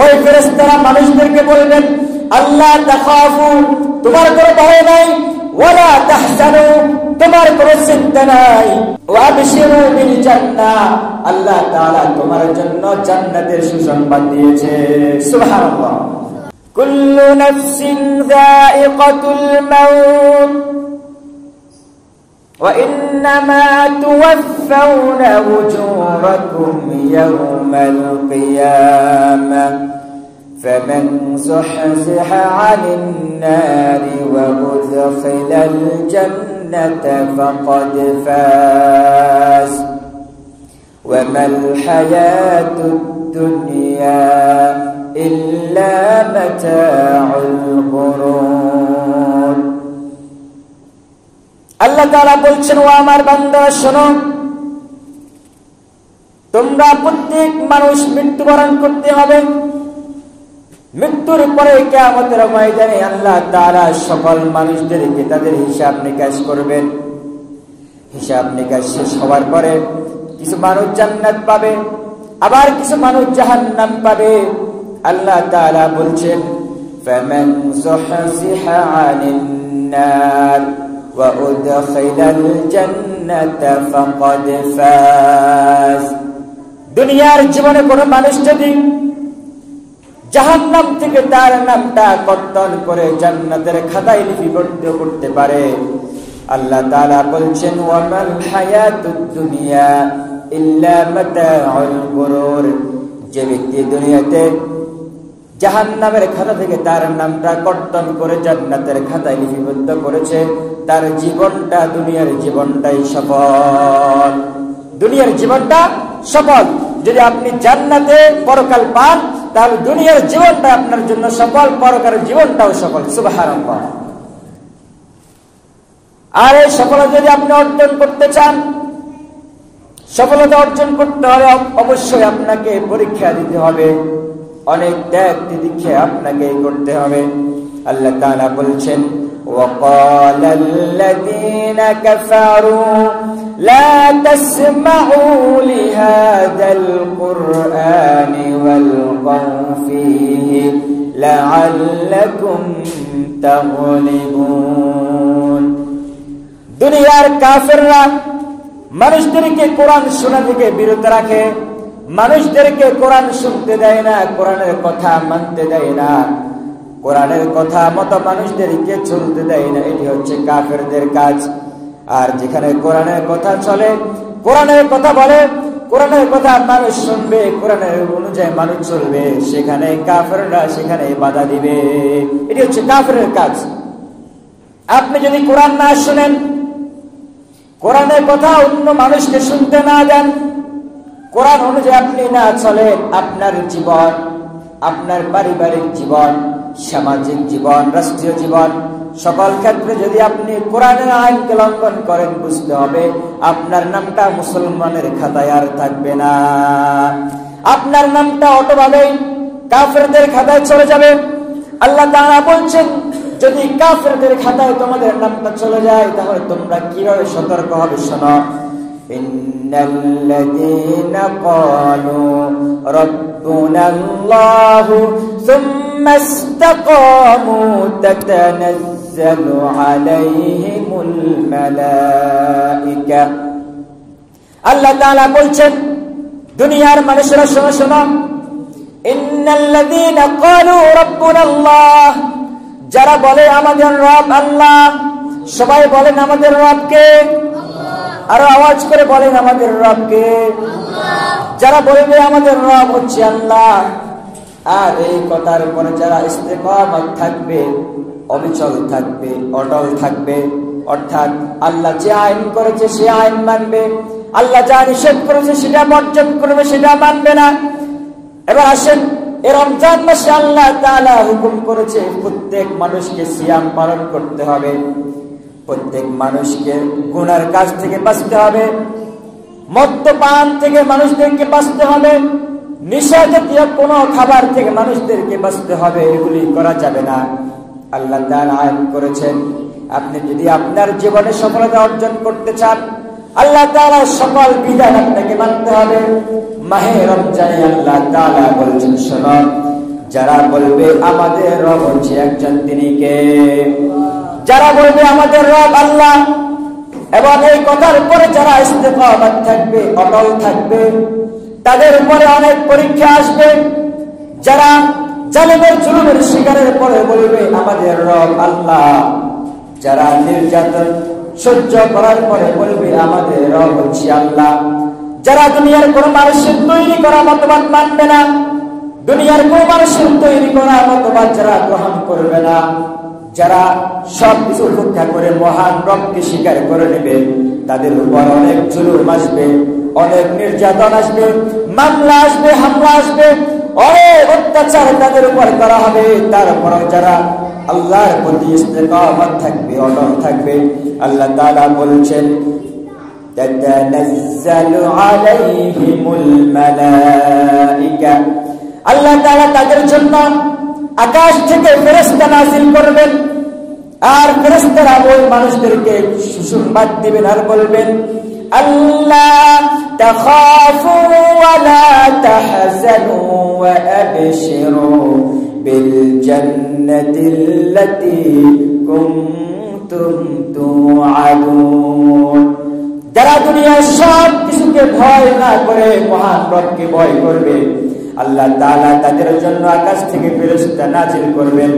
ওই ফেরেশতারা মানুষদেরকে বলবেন, আল্লাহ তাখাফু, তোমার কোনো ভয় নাই, ওয়ালা তাহজানু, তোমার কোনো চিন্তা নাই, ওয়াবশিরু বিল জান্নাহ, আল্লাহ তাআলা তোমার জন্য জান্নাতের সুসংবাদ দিয়েছে। সুবহানাল্লাহ। কুল্লু নাফসিন যায়িকাতুল মাউত ওয়া ইন্নামা তুওয়াফাউনা উজুরাকুম ইয়াওমাল কিয়ামাহ فمن زحزح عن النار وأدخل الجنة فقد فاز وما الحياة الدنيا إلا متاع الغرور। আল্লাহ তাআলা বলছেন, ও আমার বান্দা শোনো, তোমরা প্রত্যেক মানুষ মৃত্যুবরণ করতে হবে। মৃত্যুর পরে কিয়ামতের ময়দানে আল্লাহ তাআলা সকল মানুষদেরকে তাদের হিসাব নিকাশ করবেন। হিসাব নিকাশ শেষ হওয়ার পরে কিছু মানুষ জান্নাত পাবে, আবার কিছু মানুষ জাহান্নাম পাবে। আল্লাহ তাআলা বলছেন, ফামান যুহজিহা আনিন নার ওয়া উদখিলাল জান্নাতা ফাকাদ ফাজ। দুনিয়ার জীবনে কোনো মানুষ যদি জাহান্নাম থেকে তার নামটা কর্তন করে জান্নাতের খাতায় লিপিবদ্ধ করতে পারে, আল্লাহ তাআলা বলছেন, ওয়ামাল হায়াতুদ দুনিয়া ইল্লা মাতাউল গুরুর। যে ব্যক্তি দুনিয়াতে জাহান্নামের খাতা থেকে তার নামটা কর্তন করে জান্নাতের খাতায় লিপিবদ্ধ করেছে, তার জীবনটা, দুনিয়ার জীবনটাই সফল। দুনিয়ার জীবনটা সফল। যদি আপনি জান্নাতে পরকাল পান, তাহলে দুনিয়ার জীবনটা আপনার জন্য সফল, পরকালের জীবনটাও সফল। সুবহানাল্লাহ। আর এই সফলতা যদি আপনি অর্জন করতে চান, সফলতা অর্জন করতে হলে অবশ্যই আপনাকে পরীক্ষা দিতে হবে, অনেক ত্যাগ তিতিক্ষা আপনাকে করতে হবে। আল্লাহ তাআলা বলছেন, وقال الذين كفروا لا تسمعوا لهذا القرآن والغوا فيه لعلكم تغلبون। দুনিয়ার কাফেররা মানুষদেরকে কোরআন শোনা থেকে বিরত রাখে, মানুষদেরকে কোরআন শুনতে দেয় না, কোরআনের কথা মানতে দেয় না, কোরআনের কথা মতো মানুষদেরকে চলতে দেয় না। এটি হচ্ছে কাফেরদের কাজ। আর যেখানে কোরআনের কথা চলে, কোরআনের কথা বলে, কোরআনের কথা মানুষ শুনবে, কোরআনের অনুযায়ী মানুষ চলবে, সেখানে কাফেররা সেখানে বাধা দিবে। এটি হচ্ছে কাফেরের কাজ। আপনি যদি কোরআন না শুনেন, কোরআনের কথা অন্য মানুষকে শুনতে না দেন, কোরআন অনুযায়ী আপনি না চলেন, আপনার জীবন, আপনার পারিবারিক জীবন, সামাজিক জীবন, রাষ্ট্রীয় জীবন, সকল ক্ষেত্রে যদি আপনি কোরআনের আইনকে লঙ্ঘন করেন, বুঝতে হবে আপনার নামটা মুসলমানের খাতায় আর থাকবে না, আপনার নামটা অটোভাবেই কাফেরদের খাতায় চলে যাবে। আল্লাহ তাআলা বলছেন, যদি কাফেরদের খাতায় তোমাদের নামটা চলে যায়, তাহলে তোমরা কিভাবে সতর্ক হবে শোনো। ইন্নাল্লাযীনা ক্বালু রাব্বুনাল্লাহু সুম্মা ইসতাকামু তাতানাজ্জালু আলাইহিমুল মালায়েকা। আল্লাহ তাআলা বলছেন, দুনিয়ার মানুষেরা শোনো শোনো, ইন্নাল্লাযীনা ক্বালু রাব্বুনাল্লাহ, যারা বলে আমাদের রব আল্লাহ, সবাই বলেন আমাদের রবকে, আরো আওয়াজ করে বলেন আমাদের রবকে। যারা বলবে আমাদের রব হচ্ছে আল্লাহ, আর এই কথার উপরে যারা ইস্তেকামত থাকবে, অবিচল থাকবে, অটল থাকবে, অর্থাৎ আল্লাহ যে আইন করেছে সে আইন মানবে, আল্লাহ যা নিষেধ করেছে সেটা বর্জন করবে, সেটা মানবে না। এবার আসেন, এই রমজান মাসে আল্লাহ তাআলা হুকুম করেছে প্রত্যেক মানুষকে সিয়াম পালন করতে হবে, প্রত্যেক মানুষকে গুনার কাজ থেকে বাঁচতে হবে, মদ্যপান থেকে মানুষদেরকে বাঁচতে হবে, নেশা জাতীয় কোনো খাবার থেকে মানুষদেরকে বাঁচতে হবে, এগুলি করা যাবে না। আল্লাহ তাআলা আইন করেছেন, আপনি যদি আপনার জীবনে সফলতা অর্জন করতে চান, আল্লাহ তাআলা সকল বিধান আপনাকে মানতে হবে। মাহে রমজানে আল্লাহ তাআলা বলেছেন, শোনো, যারা বলবে আমাদের রব হচ্ছে একজন, তিনি কে? যারা বলবে আমাদের রব আল্লাহ, এবং এই কথার উপরে যারা ইস্তেকামত থাকবে, অটল থাকবে, তাদের উপরে অনেক পরীক্ষা আসবে। যারা জালিমের জুলুমের শিকারের পরে বলবে আমাদের রব আল্লাহ, যারা নির্যাতন সহ্য করার পরে বলবে আমাদের রব হচ্ছে আল্লাহ, যারা দুনিয়ার কোন মানুষের তৈরি করা মতবাদ মানবে না, দুনিয়ার কোন মানুষের তৈরি করা মতবাদ যারা গ্রহণ করবে না, যারা সবকিছু উপেক্ষা করে মহান রবকে স্বীকার করে নেবে, তাদের উপর অনেক জুলুম আসবে, অনেক নির্যাতন আসবে, মামলা আসবে, হামলা আসবে, অনেক অত্যাচার তাদের উপর করা হবে। তারপরেও যারা আল্লাহর প্রতি ইস্তেকামত থাকবে, অটল থাকবে, আল্লাহ তাআলা বলছেন তাতানাজ্জালু আলাইহিমুল মালাইকা, আল্লাহ তাআলা তাদের জন্য আকাশ থেকে ফেরেশতা নাযিল করবেন, আর ফেরেশতারা ওই মানুষদেরকে সুসংবাদ দিবেন আর বলবেন আল্লাহ তাখাফু ওয়া লা তাহজানু ওয়া আবশিরু বিল জান্নাতিল্লাতী কুনতুম তুআদুন। যারা দুনিয়ার সব কিছুকে ভয় না করে মহান রবকে ভয় করবে, আল্লাহ তাআলা তাদের জন্য আকাশ থেকে ফেরেশতা নাযিল করবেন